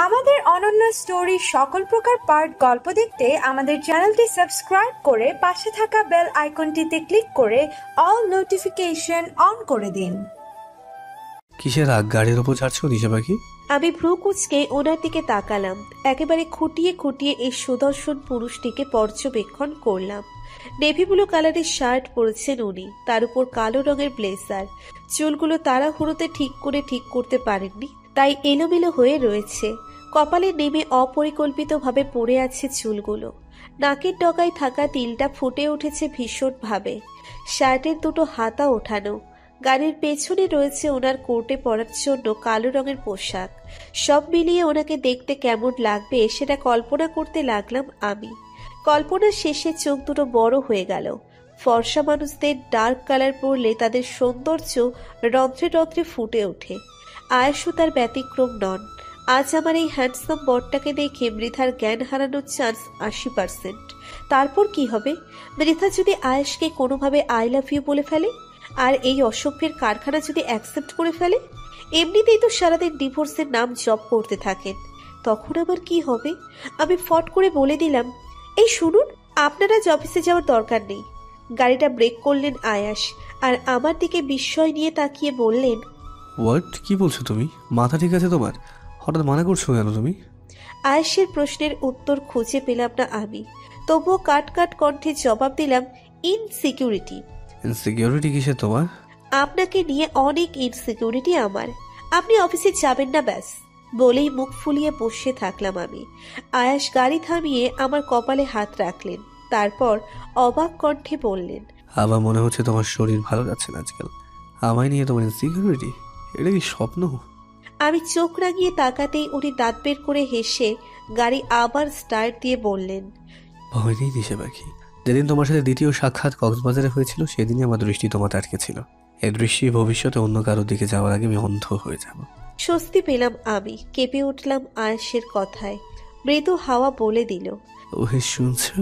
আমাদের অনন্য স্টোরি সকল প্রকার পার্ট গল্প দেখতে আমাদের চ্যানেলটি সাবস্ক্রাইব করে পাশে থাকা বেল আইকনটিতে ক্লিক করে অল নোটিফিকেশন অন করে দিন। কিসের রাগ গাড়ির ওপর ছাড়ছো দিশা পাখি? আমি ভ্রু কুঁচকে ওনার দিকে তাকালাম। একেবারে খুঁটিয়ে খুঁটিয়ে এই সুদর্শন পুরুষটিকে পর্যবেক্ষণ করলাম। নেভি ব্লু কালারের শার্ট পরেছেন উনি, তার উপর কালো রঙের ব্লেজার। চুলগুলো তাড়াহুড়োতে ঠিক করতে পারেননি, তাই এলোমেলো হয়ে রয়েছে। কপালে নেমে অপরিকল্পিতভাবে পড়ে আছে চুলগুলো। নাকের ডগায় থাকা তিলটা ফুটে উঠেছে ভীষণভাবে। শার্টের দুটো হাতা ওঠানো। গাড়ির পেছনে রয়েছে ওনার কোর্টে পরার জন্য কালো রঙের পোশাক। সব মিলিয়ে ওনাকে দেখতে কেমন লাগবে সেটা কল্পনা করতে লাগলাম আমি। কল্পনার শেষে চোখ দুটো বড় হয়ে গেল। ফর্সা মানুষদের ডার্ক কালার পরলে তাদের সৌন্দর্য রন্ধ্রে রন্ধ্রে ফুটে ওঠে। আয়েশও তার ব্যতিক্রম নন। আজ আমার এই হ্যান্ডসাম বরটাকে দেখে মৃধার জ্ঞান হারানোর চান্স 80%। তারপর কি হবে? মৃধা যদি আয়েশকে কোনোভাবে আই লাভ ইউ বলে ফেলে, আর এই অসভ্যের কারখানা যদি অ্যাকসেপ্ট করে ফেলে? এমনিতেই তো সারাদিন ডিভোর্সের নাম জপ করতে থাকেন, তখন আবার কি হবে? আমি ফট করে বলে দিলাম, এই শুনুন, আপনারা অফিসে যাওয়ার দরকার নেই। গাড়িটা ব্রেক করলেন আয়াস, আর আমার দিকে বিস্ময় নিয়ে তাকিয়ে বললেন, হোয়াট? কি বলছো তুমি? মাথা ঠিক আছে তোমার? হঠাৎ মানা করছো কেন তুমি? আয়েশের প্রশ্নের উত্তর খুঁজে পেলাম না আমি, তবুও কাট কণ্ঠে জবাব দিলাম, ইনসিকিউরিটি। ইনসিকিউরিটি কিসের তোমার? আপনাকে নিয়ে অনেক ইনসিকিউরিটি আমার। আপনি অফিসে যাবেন না ব্যাস। বলেই মুখ ফুলিয়ে বসে থাকলাম আমি। আয়াস গাড়ি থামিয়ে আমার কপালে হাত রাখলেন, তারপর অবাক কণ্ঠে বললেন, আমার মনে হচ্ছে তোমার শরীর ভালো যাচ্ছে না আজকাল। আমায় নিয়ে তোমার ইনসিকিউরিটি? এটা কি স্বপ্ন? আমি চোখ রাঙিয়ে তাকাতেই উনি দাঁত বের করে হেসে গাড়ি আবার স্টার্ট দিয়ে বললেন, ভয় নেই দিশা পাখি। যেদিন তোমার সাথে দ্বিতীয় সাক্ষাৎ কক্সবাজারে হয়েছিল সেদিনই আমার দৃষ্টি তোমাতে আটকে ছিল। এই দৃষ্টি ভবিষ্যতে অন্য কারোর দিকে যাওয়ার আগে আমি অন্ধ হয়ে যাব। স্বস্তি পেলাম আমি, কেঁপে উঠলাম আয়েশের কথায়। মৃদু হাওয়া বলে দিল, ওহে শুনছো?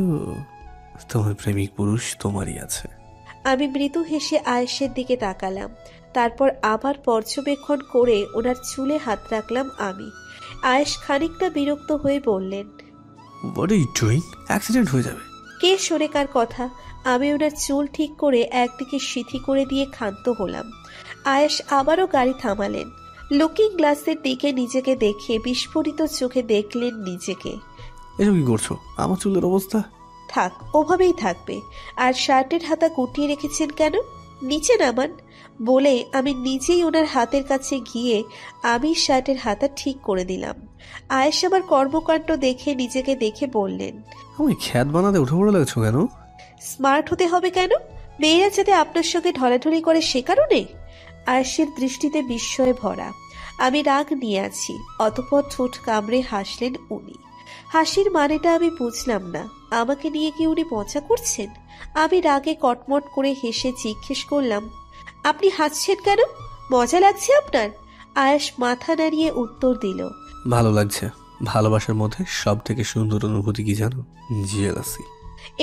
তোমার প্রেমিক পুরুষ তোমারই আছে। আমি মৃদু হেসে আয়েশের দিকে তাকালাম, তারপর আবার পর্যবেক্ষণ করে ওনার চুলে হাত রাখলাম আমি। আয়েশ খানিকটা বিরক্ত হয়ে বললেন, what are you doing? Accident হয়ে যাবে। কে সরে কার কথা? আমি ওনার চুল ঠিক করে একদিকে সিথি করে দিয়ে ক্ষান্ত হলাম। আয়েশ আবারও গাড়ি থামালেন। লুকিং গ্লাসের দিকে নিজেকে দেখে বিস্ফোরিত চোখে দেখলেন নিজেকে। এসব কি করছো? আমার চুলের অবস্থা? থাক, ওভাবেই থাকবে। আর শার্টের হাতা গুটিয়ে রেখেছেন কেন? নিচে নামান। বলে আমি নিজেই ওনার হাতের কাছে গিয়ে আমি শার্টের হাতা ঠিক করে দিলাম। আয়েশ আমার কর্মকাণ্ড দেখে নিজেকে দেখে বললেন, আমি খ্যাত বানাতে উঠে পড়ে লাগছো কেন? স্মার্ট হতে হবে কেন? মেয়েরা যাতে আপনার সঙ্গে ঢলাঢলি করে সে কারণে? আয়েশের দৃষ্টিতে বিস্ময়ে ভরা। আমি রাগ নিয়ে আছি। অতঃপর ঠোঁট কামড়ে হাসলেন উনি। হাসির মানেটা আমি বুঝলাম না। আমাকে নিয়ে কি উনি মজা করছেন? আমি রাগে কটমট করে হেসে জিজ্ঞেস করলাম, আপনি হাসছেন কেন? মজা লাগছে আপনার? আয়েশ মাথা নাড়িয়ে উত্তর দিল, ভালো লাগছে। ভালোবাসার মধ্যে সব থেকে সুন্দর অনুভূতি কি জানো? জিয়ালাসি।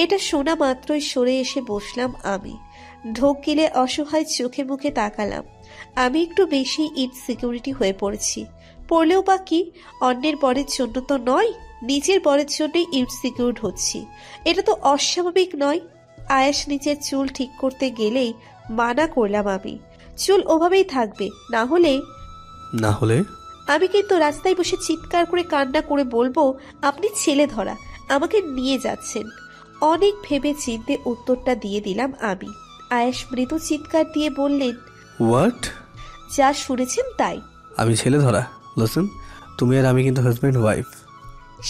এটা শোনা মাত্রই সরে এসে বসলাম আমি। ঢোক গিলে অসহায় চোখে মুখে তাকালাম। আমি একটু বেশি ইনসিকিউরিটি হয়ে পড়েছি। পড়লেও বা কি, অন্যের বরের জন্য তো নয়, নিজের বরের জন্যই ইনসিকিউর হচ্ছি। এটা তো অস্বাভাবিক নয়। আয়েশ নিজের চুল ঠিক করতে গেলেই মানা করলাম আমি, চুল ওভাবেই থাকবে, না হলে আমি কিন্তু রাস্তায় বসে চিৎকার করে কান্না করে বলবো আপনি ছেলে ধরা, আমাকে নিয়ে যাচ্ছেন। অনেক ভেবে চিন্তে উত্তরটা দিয়ে দিলাম আমি। আয়েশ মৃদু চিৎকার দিয়ে বললেন, হোয়াট? যা শুনেছেন তাই। আমি ছেলে ধরা? লিসেন, তুমি আর আমি কিন্তু হাজব্যান্ড ওয়াইফ।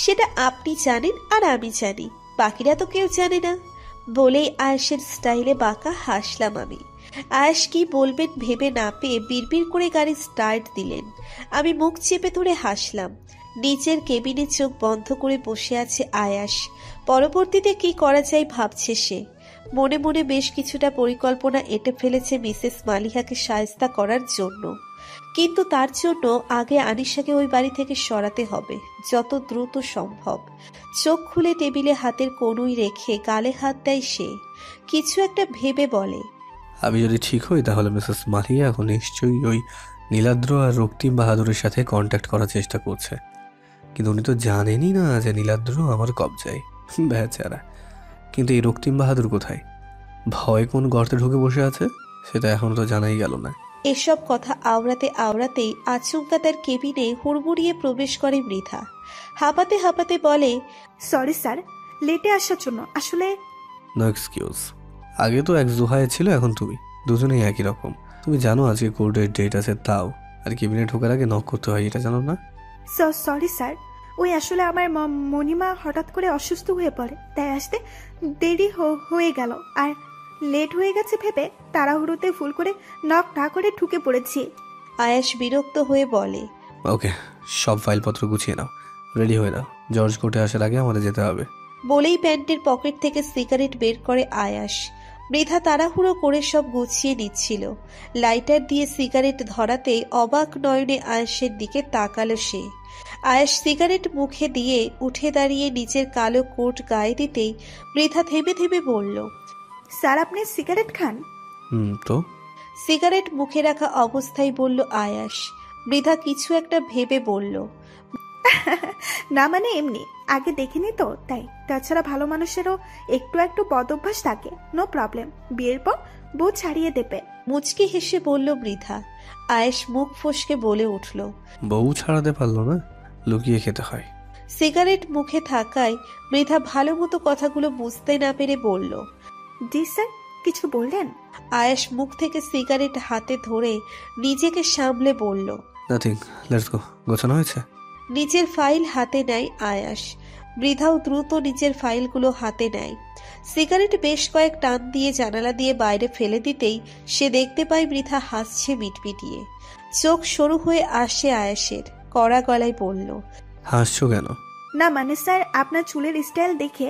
সেটা আপনি জানেন আর আমি জানি, বাকিরা তো কেউ জানে না। বলেই আয়েশের স্টাইলে বাঁকা হাসলাম আমি। আয়েশ কি বলবেন ভেবে না পেয়ে বিড়বিড় করে গাড়ি স্টার্ট দিলেন। আমি মুখ চেপে ধরে হাসলাম। নিচের কেবিনে চোখ বন্ধ করে বসে আছে আয়াস। পরবর্তীতে কি করা যায় ভাবছে সে। মনে মনে বেশ কিছুটা পরিকল্পনা এঁটে ফেলেছে মিসেস মালিহাকে শায়েস্তা করার জন্য। কিন্তু তার জন্য আগে আনিশাকে ওই বাড়ি থেকে সরাতে হবে, যত দ্রুত সম্ভব। চোখ খুলে টেবিলে হাতের কনুই রেখে গালে হাত দেয় সে। কিছু একটা ভেবে বলে, আমি যদি ঠিক হই তাহলে মিসেস মালিয়া এখন নিশ্চয়ই ওই নীলাদ্র আর রক্তিম বাহাদুরের সাথে কন্ট্যাক্ট করার চেষ্টা করছে। কিন্তু উনি তো জানেনই না যে নীলাদ্র আমার কবজায়। বেচারা। কিন্তু এই রক্তিম বাহাদুর কোথায়? ভয় কোন গর্তে ঢুকে বসে আছে সেটা এখনো তো জানাই গেল না। এসব কথা আওড়াতে আওড়াতেই আচমকা তার কেবিনে হুড়মুড়িয়ে প্রবেশ করে মৃধা। হাঁপাতে হাঁপাতে বলে, সরি স্যার, লেটে আসার জন্য। আসলে নো এক্সকিউজ। আগে তো এক জুহায় ছিল, এখন তুমি। দুজনেই একই রকম। তুমি জানো আজকে কোর্টের ডেট আছে, তাও আর কেবিনে ঢোকার আগে নক করতে হয়, এটা জানো না? সরি স্যার, ওই আসলে আমার মণিমা হঠাৎ করে অসুস্থ হয়ে পড়ে, তাই আসতে দেরি হয়ে গেল। আর লেট হয়ে গেছে ভেবে তাড়াহুড়োতে ভুল করে নক না করে ঢুকে পড়েছি। আয়াস বিরক্ত হয়ে বলে, ওকে, সব ফাইলপত্র গুছিয়ে নাও, রেডি হয়ে নাও। জর্জ কোর্টে আসার আগে আমাদের যেতে হবে। বলেই প্যান্টের পকেট থেকে সিগারেট বের করে আয়াস। মৃধা তাড়াহুড়ো করে সব গুছিয়ে নিচ্ছিল। লাইটার দিয়ে সিগারেট ধরাতে অবাক নয়নে আয়াসের দিকে তাকালো সে। আয়াস সিগারেট মুখে দিয়ে উঠে দাঁড়িয়ে নিচের কালো কোট গায়ে দিতেই মৃধা থেমে থেমে বলল, স্যার আপনি সিগারেট খান? তো সিগারেট মুখে রাখা অবস্থায় বলল আয়াস। মৃধা কিছু একটা ভেবে বলল, না মানে এমনি, আগে দেখিনি তো তাই। তাছাড়া ভালো মানুষেরও একটু একটু বদ অভ্যাস থাকে, নো প্রবলেম, বিয়ের পর বউ ছাড়িয়ে দেবে। মুচকি হেসে বলল মৃধা। আয়েশ মুখ ফসকে বলে উঠল, বউ ছাড়াতে পারলো না, লুকিয়ে খেতে হয়। সিগারেট মুখে থাকায় মৃধা ভালো মতো কথাগুলো বুঝতে না পেরে বলল, জি স্যার, কিছু বললেন? আয়েশ মুখ থেকে সিগারেট হাতে ধরে নিজেকে সামলে বলল, নাথিং, লেটস গো। গোছানো হয়েছে? নিজের ফাইল হাতে নেয় আয়াস। মৃধাও দ্রুত নিজের ফাইলগুলো হাতে নেয়। সিগারেট বেশ কয়েক টান দিয়ে জানালা দিয়ে বাইরে ফেলে দিতেই সে দেখতে পায় মৃধা হাসছে মিটমিটিয়ে। চোখ সরু হয়ে আসে আয়াসের। কড়া গলায় বলল, হাসছো কেন? না মানে স্যার, আপনার চুলের স্টাইল দেখে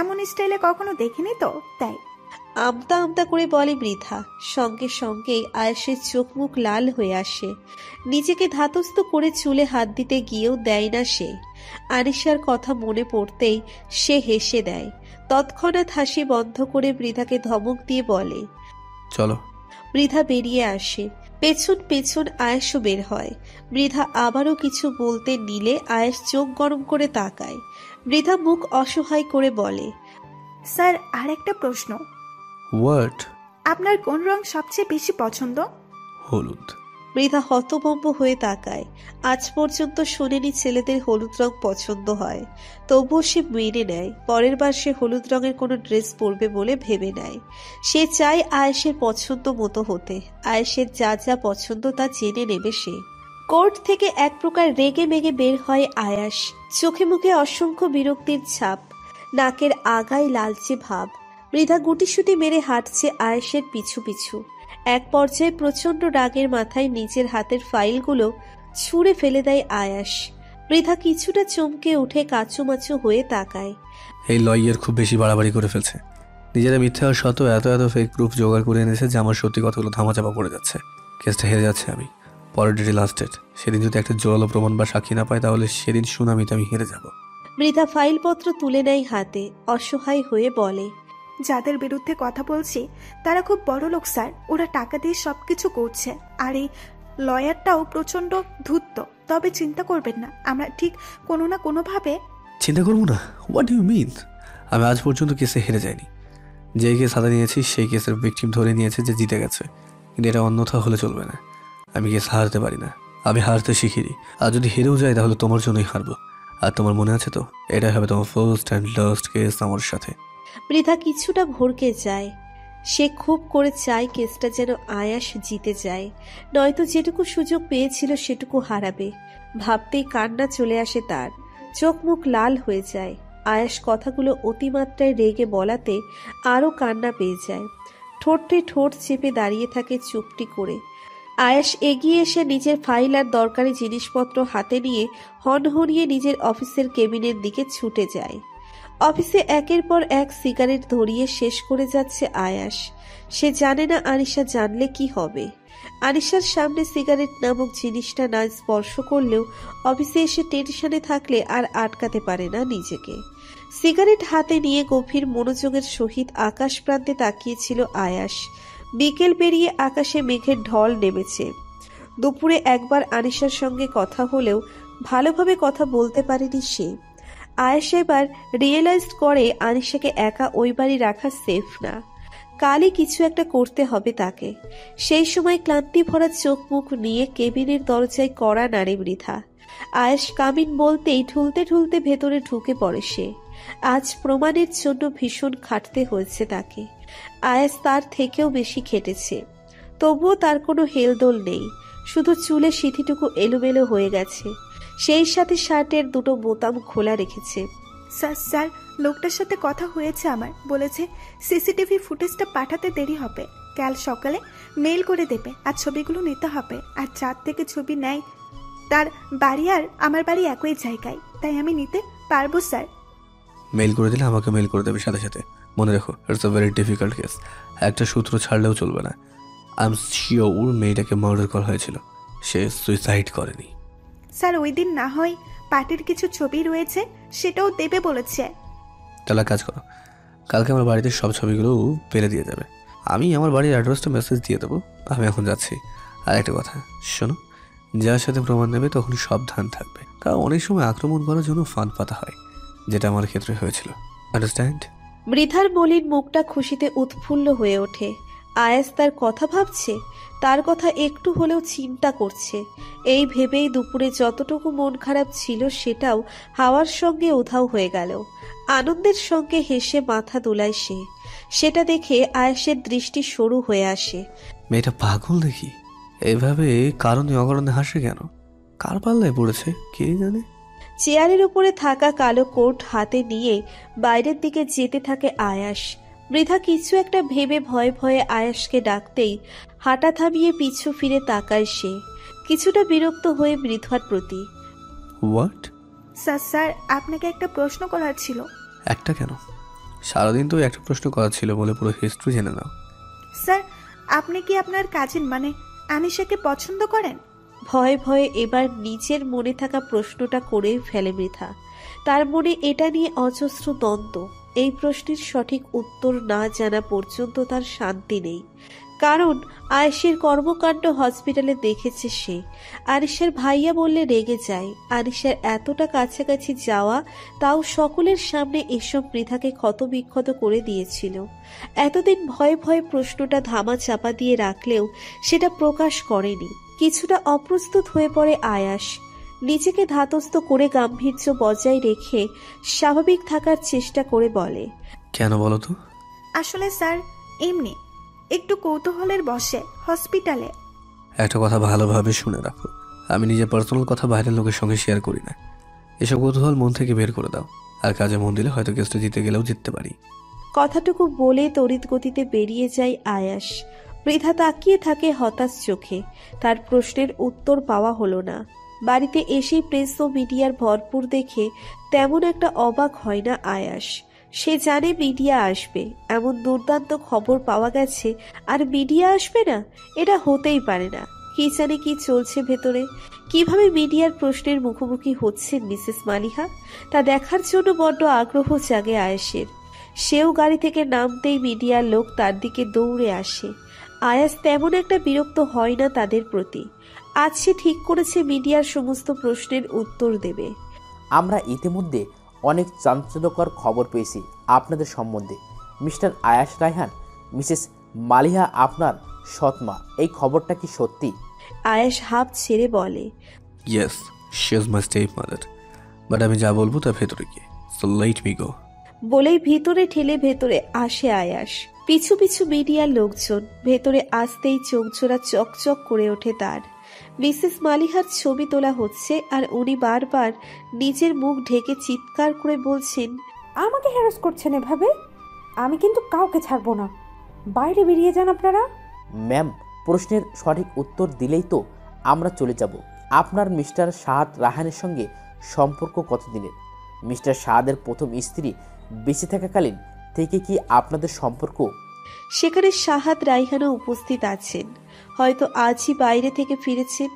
এমন স্টাইলে কখনো দেখিনি তো তাই। আমতা আমতা করে বলে মৃধা। সঙ্গে সঙ্গে আয়েশের চোখ মুখ লাল হয়ে আসে। নিজেকে ধাতস্থ করে চুলে হাত দিতে গিয়েও দেয় না সে। আনিশার কথা মনে পড়তেই সে হেসে দেয়। তৎক্ষণাৎ হাসি বন্ধ করে মৃধাকে ধমক দিয়ে বলে, চলো। মৃধা বেরিয়ে আসে। পেছন পেছন আয়েশও বের হয়। মৃধা আবারও কিছু বলতে নিলে আয়েশ চোখ গরম করে তাকায়। মৃধা মুখ অসহায় করে বলে, স্যার আর একটা প্রশ্ন। হোয়াট? আপনার কোন রং সবচেয়ে বেশি পছন্দ? হলুদ। মৃধা হতভম্ব হয়ে তাকায়। আজ পর্যন্ত শোনেনি ছেলেদের হলুদ রং পছন্দ হয়। তবুও সে মেনে নেয়। পরের বার সে হলুদ রঙের কোনো ড্রেস পরবে বলে ভেবে নেয়। সে চায় আয়েশের পছন্দ মতো হতে। আয়েশের যা যা পছন্দ তা জেনে নেবে সে। কোর্ট থেকে এক প্রকার রেগে মেগে বের হয় আয়াস। চোখে মুখে অসংখ্য বিরক্তির ছাপ, নাকের আগায় লালচে ভাব। মৃধা গুটিসুটি মেরে হাঁটছে আয়েশের পিছু পিছু। এক পর্যায়ে প্রচন্ড রাগের মাথায় নিজের হাতের ফাইলগুলো ছুঁড়ে ফেলে দেয় আয়াস। মৃধা কিছুটা চমকে উঠে কাচুমাচু হয়ে তাকায়। এই লয়ার খুব বেশি বাড়াবাড়ি করে ফেলছে। নিজেরা মিথ্যা আর শত এত এত ফেক প্রুফ জোগাড় করে এনেছে যে আমার সত্যি কথাগুলো ধামাচাপা পড়ে যাচ্ছে। কেসটা হেরে যাচ্ছে আমি। পরের ডেটে লাস্ট ডেট। সেদিন যদি একটা জোরালো প্রমাণ বা সাক্ষী না পাই তাহলে সেদিন সুনামিতে আমি হেরে যাব। মৃধা ফাইলপত্র তুলে নেয় হাতে, অসহায় হয়ে বলে, যাদের বিরুদ্ধে কথা বলছি তারা খুব বড় লোক স্যার। ওরা টাকা দিয়ে সবকিছু করছে। আর এই লয়ারটাও প্রচন্ড ধূর্ত। তবে চিন্তা করবেন না, আমরা ঠিক কোনো না কোনোভাবে। চিন্তা করবো না? What you mean? আমি আজ পর্যন্ত কেসে হেরে যাইনি। যে কেস হাতে নিয়েছি সেই কেসের ভিকটিম ধরে নিয়েছে যে জিতে গেছে। কিন্তু এটা অন্যথা হলে চলবে না। আমি কেস হারতে পারি না, আমি হারতে শিখিনি। আর যদি হেরেও যাই তাহলে তোমার জন্যই হারবো। আর তোমার মনে আছে তো, এটাই হবে তোমার ফার্স্ট অ্যান্ড লাস্ট কেস আমার সাথে। মৃধা কিছুটা ভরকে যায়। সে খুব করে চায় কেসটা যেন আয়াস জিতে যায়, নয়তো যেটুকু সুযোগ পেয়েছিল সেটুকু হারাবে। ভাবতেই কান্না চলে আসে তার। চোখ মুখ লাল হয়ে যায়। আয়াস কথাগুলো অতিমাত্রায় রেগে বলাতে আরও কান্না পেয়ে যায়। ঠোঁটে ঠোঁট চেপে দাঁড়িয়ে থাকে চুপটি করে। আয়াস এগিয়ে এসে নিজের ফাইল আর দরকারি জিনিসপত্র হাতে নিয়ে হনহনিয়ে নিজের অফিসের কেবিনের দিকে ছুটে যায়। অফিসে একের পর এক সিগারেট ধরিয়ে শেষ করে যাচ্ছে আয়াস। সে জানে না আনিশা জানলে কি হবে। আনিশার সামনে সিগারেট নামক জিনিসটা না স্পর্শ করলেও অফিসে এসে টেনশনে থাকলে আর আটকাতে পারে না নিজেকে। সিগারেট হাতে নিয়ে গভীর মনোযোগের সহিত আকাশ প্রান্তে তাকিয়েছিল আয়াস। বিকেল পেরিয়ে আকাশে মেঘের ঢল নেমেছে। দুপুরে একবার আনিশার সঙ্গে কথা হলেও ভালোভাবে কথা বলতে পারেনি সে। আয়েশ এবার রিয়েলাইজ করে আনিশাকে একা ওই বাড়ি রাখা সেফ না। কালই কিছু একটা করতে হবে তাকে। সেই সময় ক্লান্তি ভরা চোখ মুখ নিয়ে কেবিনের দরজায় কড়া নাড়ে মৃধা। আয়েশ কামিন বলতেই ঠুলতে ঠুলতে ভেতরে ঢুকে পড়ে সে। আজ প্রমাণের জন্য ভীষণ খাটতে হয়েছে তাকে। আয়েশ তার থেকেও বেশি খেটেছে, তবুও তার কোনো হেলদোল নেই। শুধু চুলে সিঁথিটুকু এলোমেলো হয়ে গেছে, সেই সাথে শার্টের দুটো বোতাম খোলা রেখেছে। স্যার, লোকটার সাথে কথা হয়েছে আমার। বলেছে সিসিটিভি ফুটেজটা পাঠাতে দেরি হবে, কাল সকালে মেইল করে দেবে। আর ছবিগুলো নিতে হবে। আর যার থেকে ছবি নেয় তার বাড়ি আর আমার বাড়ি একই জায়গায়, তাই আমি নিতে পারবো স্যার। মেইল করে দিলে আমাকে মেইল করে দেবে সাথে সাথে। মনে রাখো, it's a very difficult case. একটা সূত্র ছাড়লেও চলবে না। আই এম শিওর মেয়েটাকে মার্ডার করা হয়েছিল, সে সুইসাইড করেনি। স্যার, ওই দিন না হয় পার্টির কিছু ছবি রয়েছে, সেটাও দেবে বলেছে। তাহলে কাজ করো, কালকে আমার বাড়িতে সব ছবিগুলো পেরে দিয়ে যাবে। আমি আমার বাড়ির অ্যাড্রেসটা মেসেজ দিয়ে দেবো। আমি এখন যাচ্ছি। আর একটা কথা শোনো, যার সাথে প্রমাণ নেবে তখন সাবধান থাকবে, কারণ অনেক সময় আক্রমণ করার জন্য ফাঁদ পাতা হয়, যেটা আমার ক্ষেত্রে হয়েছিল। আন্ডারস্ট্যান্ড? মৃধার মলিন মুখটা খুশিতে উৎফুল্ল হয়ে ওঠে। আয়াস তার কথা ভাবছে, তার কথা একটু হলেও চিন্তা করছে। এই ভেবেই দুপুরে যতটুকু মন খারাপ ছিল সেটাও হাওয়ার সঙ্গে উধাও হয়ে গেল। আনন্দের সঙ্গে হেসে মাথা দোলায় সে। সেটা দেখে আয়াসের দৃষ্টি সরু হয়ে আসে। মেয়েটা পাগল দেখি, এভাবে কারণে অকারণে হাসে কেন? কার পাল্লায় পড়েছে কে জানে। চেয়ারের উপরে থাকা কালো কোট হাতে নিয়ে বাইরের দিকে যেতে থাকে আয়াস। মৃধা কিছু একটা ভেবে ভয়ে ভয়ে আয়াসকে ডাকতেই হাঁটা থামিয়ে পিছু ফিরে তাকায় সে, কিছুটা বিরক্ত হয়ে মৃধার প্রতি। হোয়াট? স্যার, আপনাকে একটা প্রশ্ন করার ছিল। একটা কেন? সারাদিন তো একটা প্রশ্ন করা ছিল বলে পুরো হিস্ট্রি জেনে নাও। স্যার, আপনি কি আপনার কাজিন মানে আনিশাকে পছন্দ করেন? ভয়ে ভয়ে এবার নিজের মনে থাকা প্রশ্নটা করেই ফেলে মৃধা। তার মনে এটা নিয়ে অজস্র দ্বন্দ্ব। এই প্রশ্নের সঠিক উত্তর না জানা পর্যন্ত তার শান্তি নেই, কারণ আয়েশের কর্মকাণ্ড হসপিটালে দেখেছে সে। আনিশার ভাইয়া বললে রেগে যায়। আনিশার এতটা কাছাকাছি যাওয়া, তাও সকলের সামনে এসব মৃধাকে ক্ষতবিক্ষত করে দিয়েছিল। এতদিন ভয়ে ভয়ে প্রশ্নটা ধামা চাপা দিয়ে রাখলেও সেটা প্রকাশ করেনি। কিছুটা অপ্রস্তুত হয়ে পড়ে আয়াস। নিজেকে ধাতস্থ করে গাম্ভীর্য বজায় রেখে স্বাভাবিক থাকার চেষ্টা করে বলে, কেন বলো তো? আসলে স্যার, এমনি একটু কৌতূহলের বসে হসপিটালে। একটা কথা ভালোভাবে শুনে রাখো, আমি নিজের পার্সোনাল কথা বাইরের লোকের সঙ্গে শেয়ার করি না। এসব কৌতূহল মন থেকে বের করে দাও, আর কাজে মন দিলে হয়তো কেসটা জিতে গেলেও জিততে পারি। কথাটুকু বলে তড়িৎ গতিতে বেরিয়ে যায় আয়াস। মৃধা তাকিয়ে থাকে হতাশ চোখে। তার প্রশ্নের উত্তর পাওয়া হলো না। বাড়িতে এসেই প্রেস ও মিডিয়ার ভরপুর দেখে তেমন একটা অবাক হয় না আয়াস। সে জানে মিডিয়া আসবে, এমন দুর্দান্ত খবর পাওয়া গেছে আর মিডিয়া আসবে না, এটা হতেই পারে না। কি জানে কি চলছে ভেতরে, কিভাবে মিডিয়ার প্রশ্নের মুখোমুখি হচ্ছেন মিসেস মালিহা, তা দেখার জন্য বড্ড আগ্রহ জাগে আয়াসের। সেও গাড়ি থেকে নামতেই মিডিয়ার লোক তার দিকে দৌড়ে আসে। আয়াস তেমন একটা বিরক্ত হয় না তাদের প্রতি। আজ সে ঠিক করেছে মিডিয়ার সমস্ত প্রশ্নের উত্তর দেবে। আমরা ইতিমধ্যে অনেক চাঞ্চল্যকর খবর পেয়েছি আপনাদের সম্বন্ধে। মিস্টার আয়াস রায়হান, মিসেস মালিহা আপনার সৎমা, এই খবরটা কি সত্যি? আয়াস হাঁপ ছেড়ে বলে, yes, she is my step mother, but আমি যা বলবো তা ভেতরে গিয়ে, সো লেট মি গো। বলেই ভিতরে ঠেলে ভেতরে আসে আয়াস। পিছু পিছু মিডিয়ার লোকজন। ভেতরে আসতেই চোখজোড়া চকচক করে ওঠে তার। মিসেস মালিহার ছবি তোলা হচ্ছে আর উনি বারবার নিজের মুখ ঢেকে চিৎকার করে বলছেন, আমাকে হ্যারাস করছেন এভাবে? আমি কিন্তু কাউকে ছাড়বো না। বাইরে বেরিয়ে যান আপনারা। ম্যাম, প্রশ্নের সঠিক উত্তর দিলেই তো আমরা চলে যাব। আপনার মিস্টার শাহাদ রায়হানের সঙ্গে সম্পর্ক কতদিনের? মিস্টার শাহাদের প্রথম স্ত্রী বেঁচে থাকাকালীন থেকে কি আপনাদের সম্পর্ক? সেখানে শাহাদ রায়হানও উপস্থিত আছেন। হয়তো আজই বাইরে থেকে ফিরেছেন।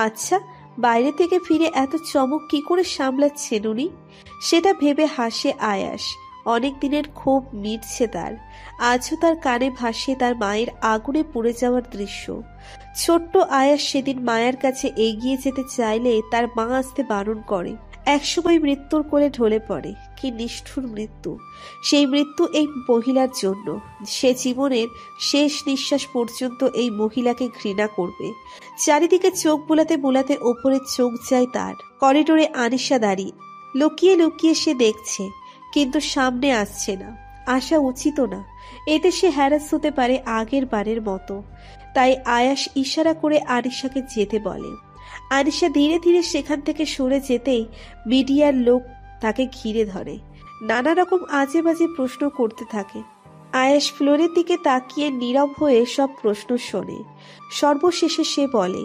আচ্ছা, বাইরে থেকে ফিরে এত চমক কি করে সামলাচ্ছেন উনি? সেটা ভেবে হাসে আয়াস। অনেক দিনের ক্ষোভ মিটছে তার। আজও তার কানে ভাসে তার মায়ের আগুনে পুড়ে যাওয়ার দৃশ্য। ছোট্ট আয়াস সেদিন মায়ের কাছে এগিয়ে যেতে চাইলে তার মা আসতে বারণ করে। একসময় মৃত্যুর কোলে ঢলে পড়ে। কি নিষ্ঠুর মৃত্যু! সেই মৃত্যু এই মহিলার জন্য। সে জীবনের শেষ নিঃশ্বাস পর্যন্ত এই মহিলাকে ঘৃণা করবে। চারিদিকে চোখ বুলাতে বুলাতে ওপরে চোখ যায় তার। করিডোরে আনিশা দাঁড়িয়ে লুকিয়ে লুকিয়ে সে দেখছে, কিন্তু সামনে আসছে না। আসা উচিত না, এতে সে হ্যারাস হতে পারে আগের বারের মতো। তাই আয়াস ইশারা করে আনিশাকে যেতে বলে। আনিশা ধীরে ধীরে সেখান থেকে সরে যেতেই মিডিয়ার লোক তাকে ঘিরে ধরে, নানা রকম আজে বাজে প্রশ্ন করতে থাকে। আয়াস ফ্লোরের দিকে তাকিয়ে নীরব হয়ে সব প্রশ্ন শোনে। সর্বশেষে সে বলে,